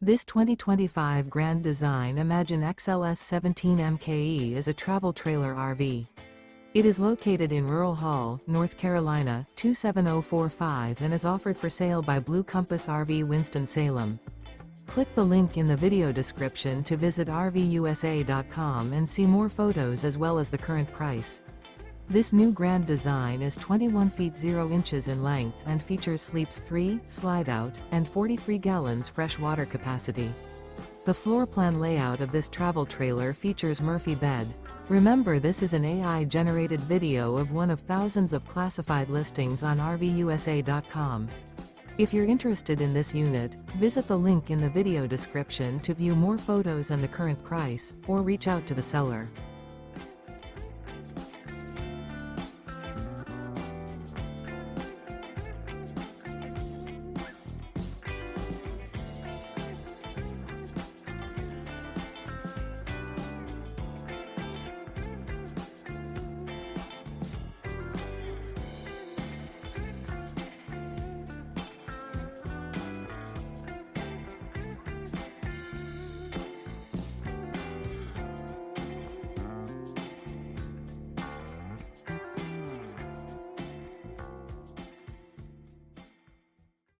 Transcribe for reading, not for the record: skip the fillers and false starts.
This 2025 Grand Design Imagine XLS 17 MKE is a travel trailer RV. It is located in Rural Hall, North Carolina, 27045 and is offered for sale by Blue Compass RV Winston, Salem. Click the link in the video description to visit RVUSA.com and see more photos as well as the current price. This new Grand Design is 21 feet 0 inches in length and features sleeps 3, Slideout, and 43 gallons fresh water capacity. The floor plan layout of this travel trailer features Murphy bed. Remember, this is an AI-generated video of one of thousands of classified listings on RVUSA.com. If you're interested in this unit, visit the link in the video description to view more photos and the current price, or reach out to the seller.